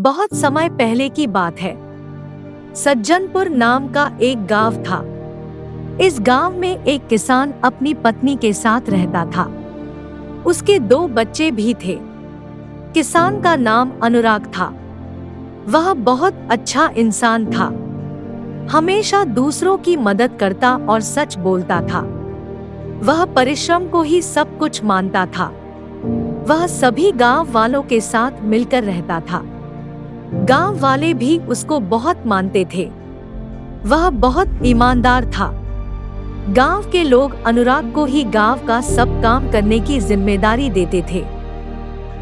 बहुत समय पहले की बात है। सज्जनपुर नाम का एक गांव था। इस गांव में एक किसान अपनी पत्नी के साथ रहता था। उसके 2 बच्चे भी थे। किसान का नाम अनुराग था। वह बहुत अच्छा इंसान था। हमेशा दूसरों की मदद करता और सच बोलता था। वह परिश्रम को ही सब कुछ मानता था। वह सभी गांव वालों के साथ मिलकर रहता था। गांव वाले भी उसको बहुत मानते थे। वह बहुत ईमानदार था। गांव के लोग अनुराग को ही गांव का सब काम करने की जिम्मेदारी देते थे।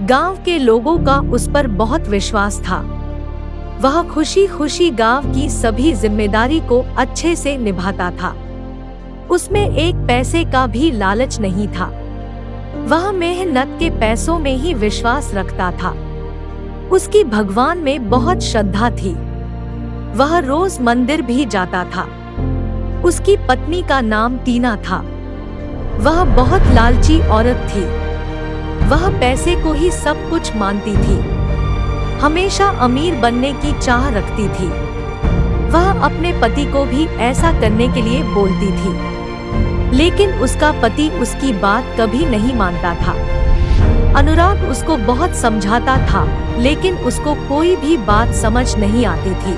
गांव के लोगों का उस पर बहुत विश्वास था। वह खुशी खुशी गांव की सभी जिम्मेदारी को अच्छे से निभाता था। उसमें एक पैसे का भी लालच नहीं था। वह मेहनत के पैसों में ही विश्वास रखता था। उसकी भगवान में बहुत श्रद्धा थी। वह रोज मंदिर भी जाता था। उसकी पत्नी का नाम टीना था। वह बहुत लालची औरत थी। वह पैसे को ही सब कुछ मानती थी। हमेशा अमीर बनने की चाह रखती थी। वह अपने पति को भी ऐसा करने के लिए बोलती थी, लेकिन उसका पति उसकी बात कभी नहीं मानता था। अनुराग उसको बहुत समझाता था, लेकिन उसको कोई भी बात समझ नहीं आती थी।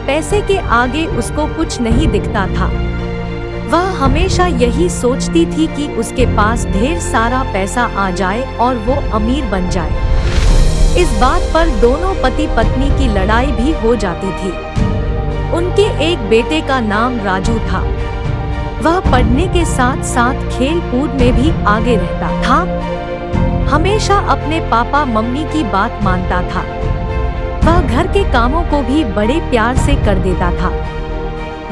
पैसे के आगे उसको कुछ नहीं दिखता था। वह हमेशा यही सोचती थी कि उसके पास ढेर सारा पैसा आ जाए और वो अमीर बन जाए। इस बात पर दोनों पति पत्नी की लड़ाई भी हो जाती थी। उनके एक बेटे का नाम राजू था। वह पढ़ने के साथ साथ खेल कूद में भी आगे रहता था। हमेशा अपने पापा मम्मी की बात मानता था। वह घर के कामों को भी बड़े प्यार से कर देता था।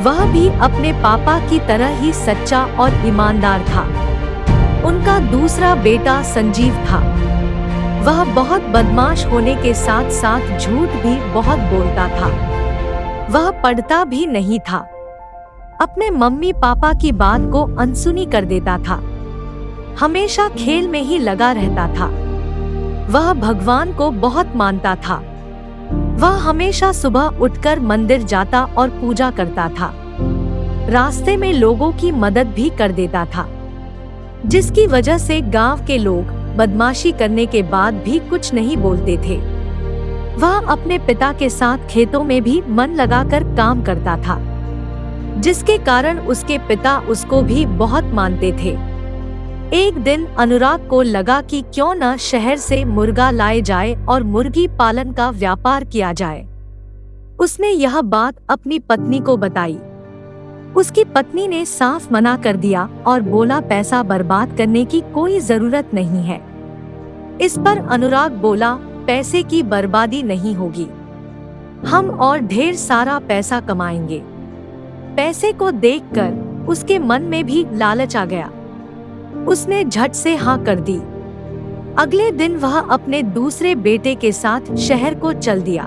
वह भी अपने पापा की तरह ही सच्चा और ईमानदार था। उनका दूसरा बेटा संजीव था। वह बहुत बदमाश होने के साथ साथ झूठ भी बहुत बोलता था। वह पढ़ता भी नहीं था। अपने मम्मी पापा की बात को अनसुनी कर देता था। हमेशा खेल में ही लगा रहता था। वह भगवान को बहुत मानता था। वह हमेशा सुबह उठकर मंदिर जाता और पूजा करता था। रास्ते में लोगों की मदद भी कर देता था, जिसकी वजह से गांव के लोग बदमाशी करने के बाद भी कुछ नहीं बोलते थे। वह अपने पिता के साथ खेतों में भी मन लगाकर काम करता था, जिसके कारण उसके पिता उसको भी बहुत मानते थे। एक दिन अनुराग को लगा कि क्यों न शहर से मुर्गा लाए जाए और मुर्गी पालन का व्यापार किया जाए। उसने यह बात अपनी पत्नी को बताई। उसकी पत्नी ने साफ मना कर दिया और बोला, पैसा बर्बाद करने की कोई जरूरत नहीं है। इस पर अनुराग बोला, पैसे की बर्बादी नहीं होगी। हम और ढेर सारा पैसा कमाएंगे। पैसे को देखकर उसके मन में भी लालच आ गया। उसने झट से हाँ कर दी। अगले दिन वह अपने दूसरे बेटे के साथ शहर को चल दिया।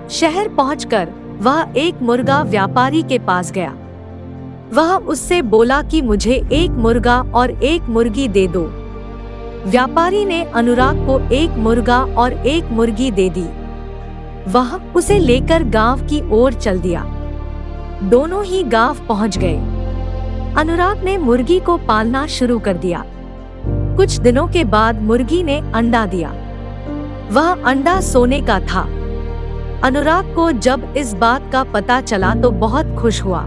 शहर पहुंचकर वह एक मुर्गा व्यापारी के पास गया। वह उससे बोला कि मुझे एक मुर्गा और एक मुर्गी दे दो। व्यापारी ने अनुराग को एक मुर्गा और एक मुर्गी दे दी। वह उसे लेकर गांव की ओर चल दिया। दोनों ही गांव पहुंच गए। अनुराग ने मुर्गी को पालना शुरू कर दिया। कुछ दिनों के बाद मुर्गी ने अंडा दिया। वह अंडा सोने का था। अनुराग को जब इस बात का पता चला तो बहुत खुश हुआ।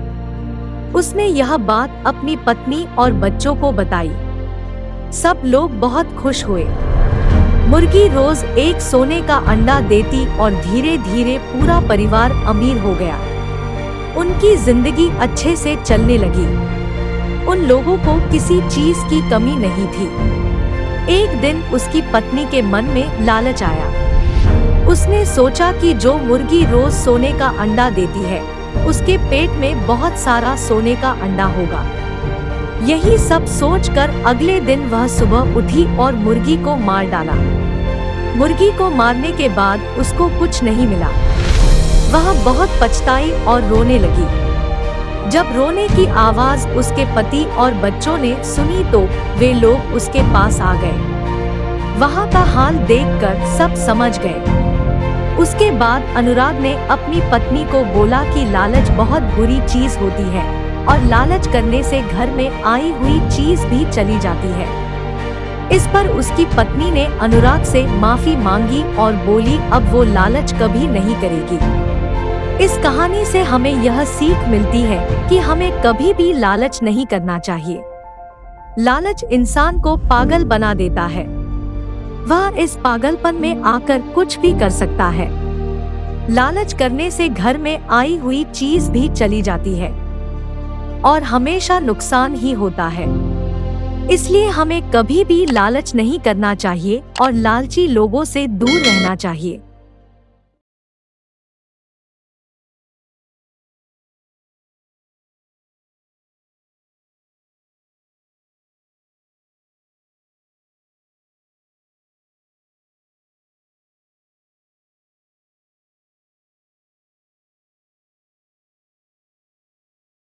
उसने यह बात अपनी पत्नी और बच्चों को बताई। सब लोग बहुत खुश हुए। मुर्गी रोज एक सोने का अंडा देती और धीरे धीरे पूरा परिवार अमीर हो गया। उनकी जिंदगी अच्छे से चलने लगी। उन लोगों को किसी चीज की कमी नहीं थी। एक दिन उसकी पत्नी के मन में लालच आया। उसने सोचा कि जो मुर्गी रोज सोने का अंडा देती है, उसके पेट में बहुत सारा सोने का अंडा होगा। यही सब सोचकर अगले दिन वह सुबह उठी और मुर्गी को मार डाला। मुर्गी को मारने के बाद उसको कुछ नहीं मिला। वह बहुत पछताई और रोने लगी। जब रोने की आवाज उसके पति और बच्चों ने सुनी तो वे लोग उसके पास आ गए। वहां का हाल देखकर सब समझ गए। उसके बाद अनुराग ने अपनी पत्नी को बोला कि लालच बहुत बुरी चीज होती है और लालच करने से घर में आई हुई चीज भी चली जाती है। इस पर उसकी पत्नी ने अनुराग से माफी मांगी और बोली अब वो लालच कभी नहीं करेगी। इस कहानी से हमें यह सीख मिलती है कि हमें कभी भी लालच नहीं करना चाहिए। लालच इंसान को पागल बना देता है। वह इस पागलपन में आकर कुछ भी कर सकता है। लालच करने से घर में आई हुई चीज भी चली जाती है और हमेशा नुकसान ही होता है। इसलिए हमें कभी भी लालच नहीं करना चाहिए और लालची लोगों से दूर रहना चाहिए।